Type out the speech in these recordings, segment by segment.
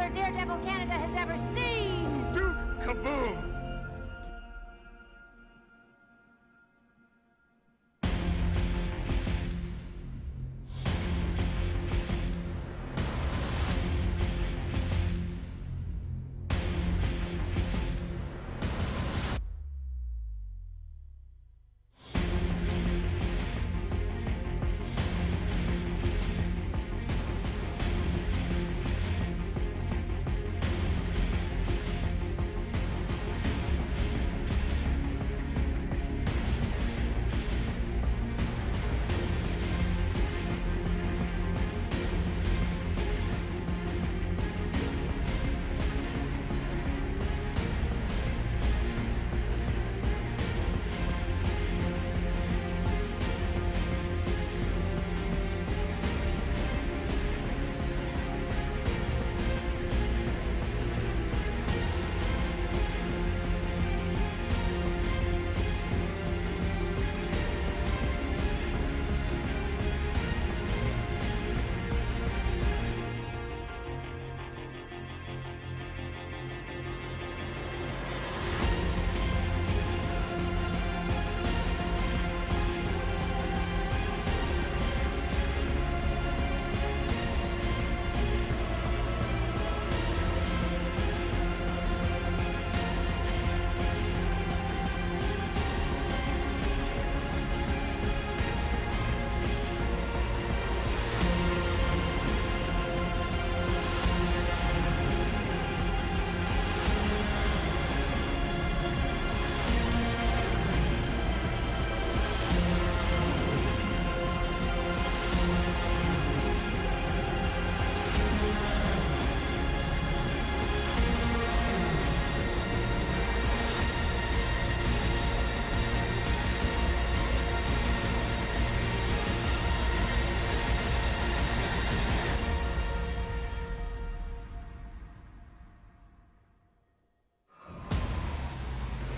fighter Daredevil Canada has ever seen! Duke Kaboom!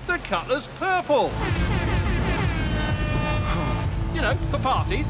The cutler's purple! You know, for parties.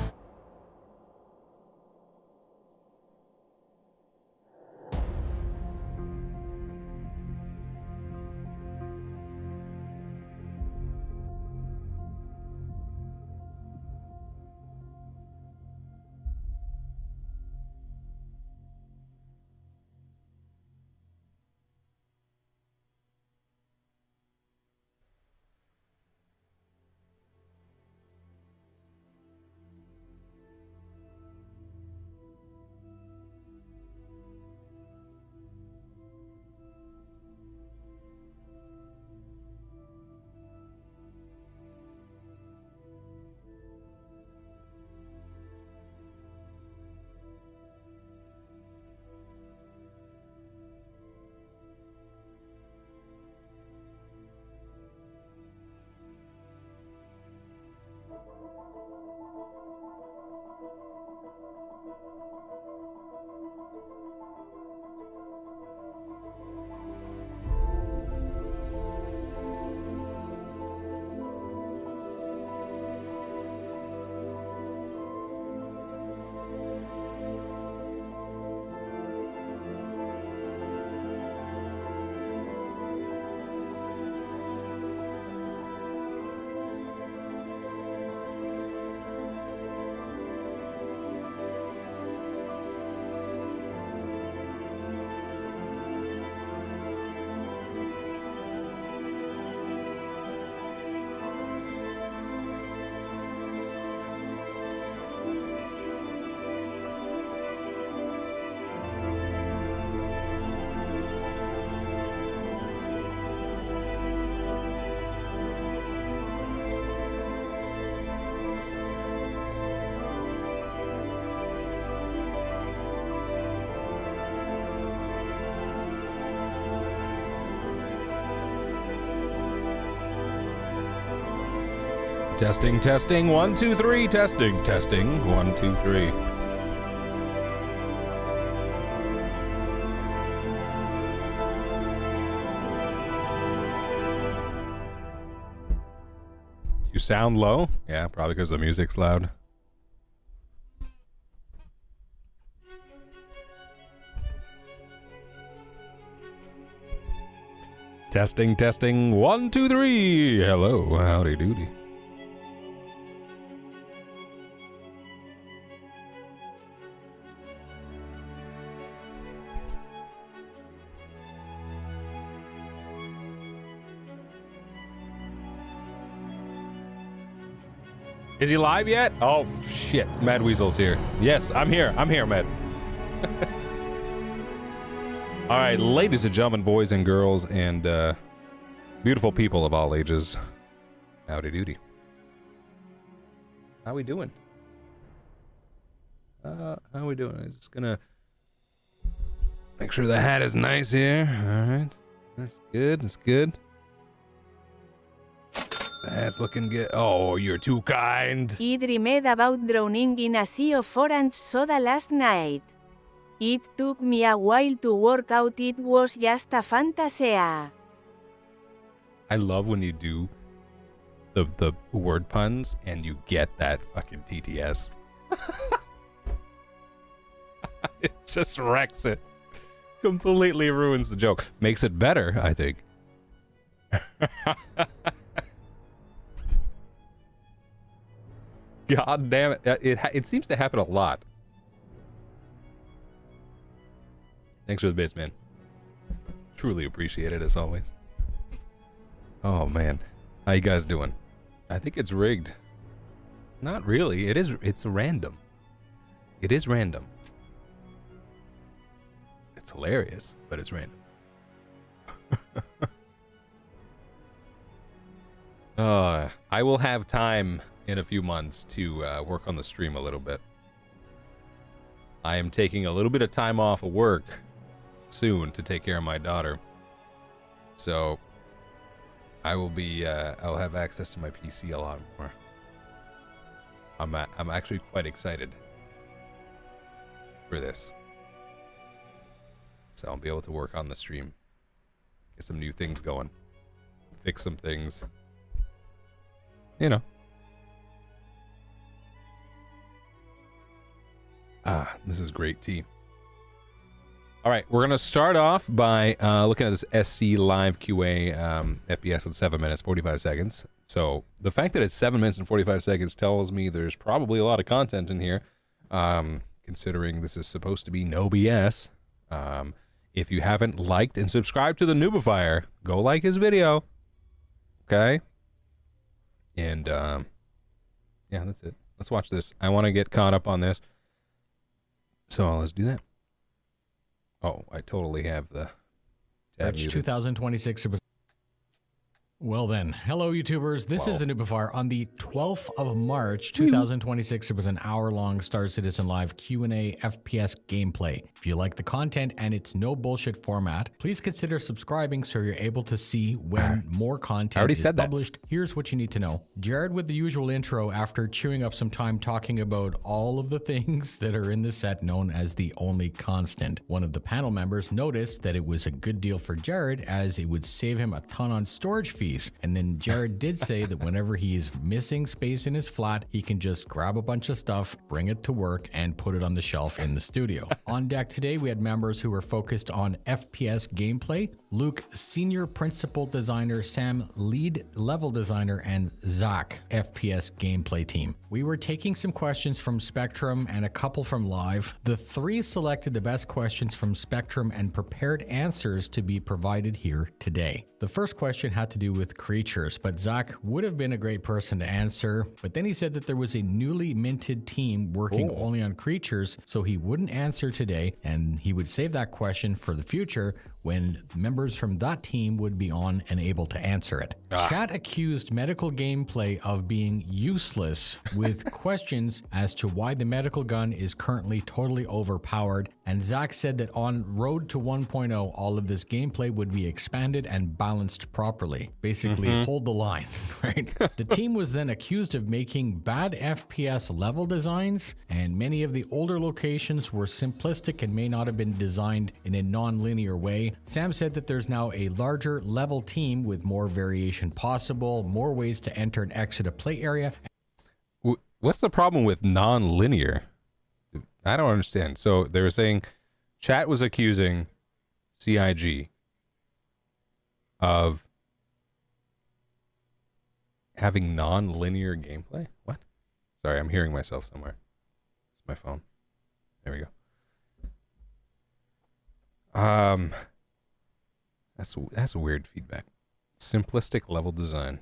Testing, testing, 1, 2, 3, testing, testing, 1, 2, 3. You sound low? Yeah, probably because the music's loud. Testing, testing. 1, 2, 3. Hello, howdy doody. Is he live yet? Oh, shit. Mad Weasel's here. Yes, I'm here. I'm here, Mad. All right, ladies and gentlemen, boys and girls, and beautiful people of all ages. Howdy doody. How we doing? How we doing? I'm just gonna make sure the hat is nice here. All right. That's good. That's good. That's looking good. Oh, you're too kind. I dreamed about drowning in a sea of orange soda last night. It took me a while to work out it was just a fantasy. I love when you do the word puns and you get that fucking TTS. It just wrecks it. Completely ruins the joke. Makes it better, I think. God damn it. It seems to happen a lot. Thanks for the bits, man. Truly appreciate it as always. Oh man. How you guys doing? I think it's rigged. Not really. It's random. It is random. It's hilarious, but it's random. I will have time in a few months to work on the stream a little bit. I am taking a little bit of time off of work soon to take care of my daughter. So I will be I'll have access to my PC a lot more. I'm actually quite excited for this. So I'll be able to work on the stream. Get some new things going. Fix some things. You know. This is great tea. All right, we're gonna start off by looking at this SC Live QA FPS with 7 minutes 45 seconds. So the fact that it's 7 minutes and 45 seconds tells me there's probably a lot of content in here, considering this is supposed to be no BS. If you haven't liked and subscribed to the Noobifier, go like his video. Okay. And yeah, that's it. Let's watch this. I want to get caught up on this. So let's do that. Oh, I totally have the tab muted. 2026. Well then, hello YouTubers. This is the Noobifier. On the 12th of March 2026, it was an hour-long Star Citizen Live Q&A FPS gameplay. If you like the content and it's no bullshit format, please consider subscribing so you're able to see when more content is published. Here's what you need to know. Jared with the usual intro after chewing up some time talking about all of the things that are in the set known as the only constant. One of the panel members noticed that it was a good deal for Jared as it would save him a ton on storage fees. And then Jared did say that whenever he is missing space in his flat, he can just grab a bunch of stuff, bring it to work, and put it on the shelf in the studio. On deck today, we had members who were focused on FPS gameplay. Luke, senior principal designer, Sam, lead level designer, and Zach, FPS gameplay team. We were taking some questions from Spectrum and a couple from Live. The three selected the best questions from Spectrum and prepared answers to be provided here today. The first question had to do with creatures, but Zach would have been a great person to answer, but then he said that there was a newly minted team working only on creatures, so he wouldn't answer today, and he would save that question for the future when members from that team would be on and able to answer it. Chat accused medical gameplay of being useless with questions as to why the medical gun is currently totally overpowered, and Zach said that on Road to 1.0, all of this gameplay would be expanded and balanced properly. Basically, hold the line, right? The team was then accused of making bad FPS level designs, and many of the older locations were simplistic and may not have been designed in a non-linear way. Sam said that there's now a larger level team with more variation possible, more ways to enter and exit a play area. What's the problem with non-linear? I don't understand. So they were saying chat was accusing CIG of having non-linear gameplay. What? Sorry, I'm hearing myself somewhere. It's my phone. There we go. That's weird feedback. Simplistic level design.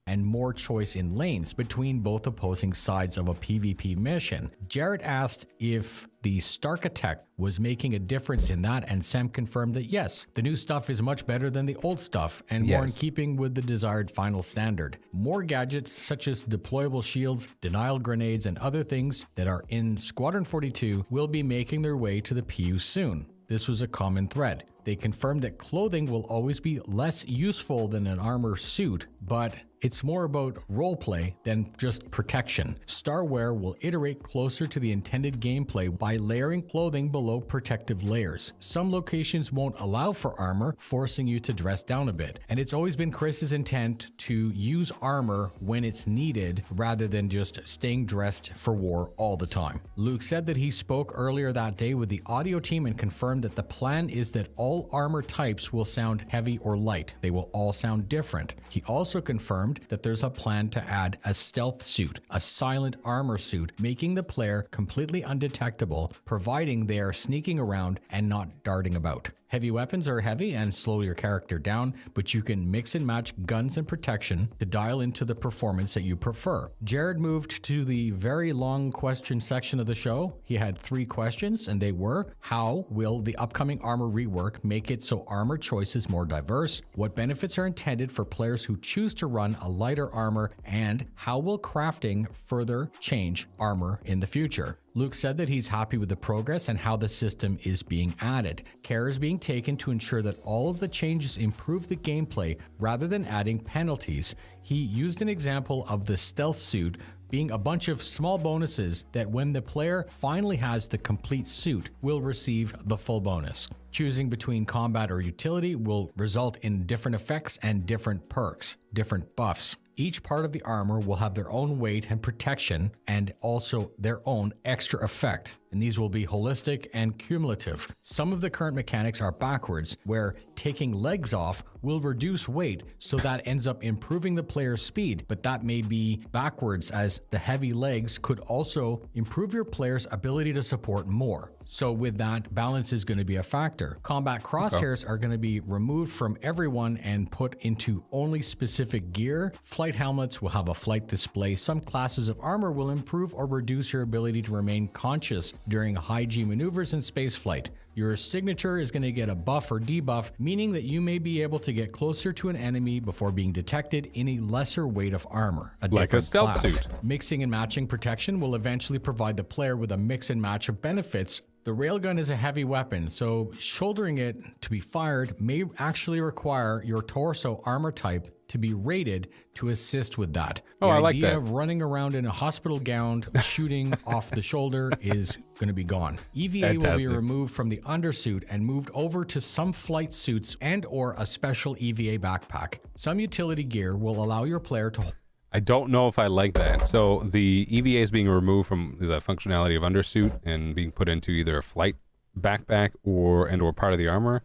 And more choice in lanes between both opposing sides of a PvP mission. Jared asked if the starcitizen was making a difference in that, and Sam confirmed that yes, the new stuff is much better than the old stuff and more in keeping with the desired final standard. More gadgets such as deployable shields, denial grenades, and other things that are in Squadron 42 will be making their way to the PU soon. This was a common thread. They confirmed that clothing will always be less useful than an armor suit, but it's more about roleplay than just protection. Starware will iterate closer to the intended gameplay by layering clothing below protective layers. Some locations won't allow for armor, forcing you to dress down a bit. And it's always been Chris's intent to use armor when it's needed rather than just staying dressed for war all the time. Luke said that he spoke earlier that day with the audio team and confirmed that the plan is that all armor types will sound heavy or light. They will all sound different. He also confirmed that there's a plan to add a stealth suit, a silent armor suit, making the player completely undetectable, providing they are sneaking around and not darting about. Heavy weapons are heavy and slow your character down, but you can mix and match guns and protection to dial into the performance that you prefer. Jared moved to the very long question section of the show. He had 3 questions, and they were: how will the upcoming armor rework make it so armor choice is more diverse? What benefits are intended for players who choose to run a lighter armor? And how will crafting further change armor in the future? Luke said that he's happy with the progress and how the system is being added. Care is being taken to ensure that all of the changes improve the gameplay rather than adding penalties. He used an example of the stealth suit being a bunch of small bonuses that when the player finally has the complete suit will receive the full bonus. Choosing between combat or utility will result in different effects and different perks, different buffs. Each part of the armor will have their own weight and protection and also their own extra effect, and these will be holistic and cumulative. Some of the current mechanics are backwards, where taking legs off will reduce weight, so that ends up improving the player's speed, but that may be backwards, as the heavy legs could also improve your player's ability to support more. So with that, balance is going to be a factor. Combat crosshairs are going to be removed from everyone and put into only specific gear. Flight helmets will have a flight display. Some classes of armor will improve or reduce your ability to remain conscious during high G maneuvers and spaceflight. Your signature is going to get a buff or debuff, meaning that you may be able to get closer to an enemy before being detected in a lesser weight of armor, like a stealth class. suit. Mixing and matching protection will eventually provide the player with a mix and match of benefits. The railgun is a heavy weapon, so shouldering it to be fired may actually require your torso armor type to be rated to assist with that. The I like idea that. of running around in a hospital gown shooting off the shoulder is going to be gone. EVA will Fantastic. be removed from the undersuit and moved over to some flight suits and or a special EVA backpack. Some utility gear will allow your player to I don't know if I like that. So the EVA is being removed from the functionality of undersuit and being put into either a flight backpack or part of the armor.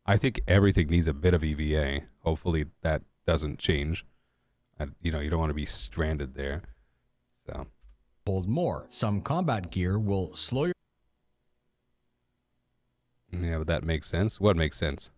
I think everything needs a bit of EVA. Hopefully that doesn't change. You don't want to be stranded there. So hold more. Some combat gear will slow your yeah, but that makes sense. What makes sense?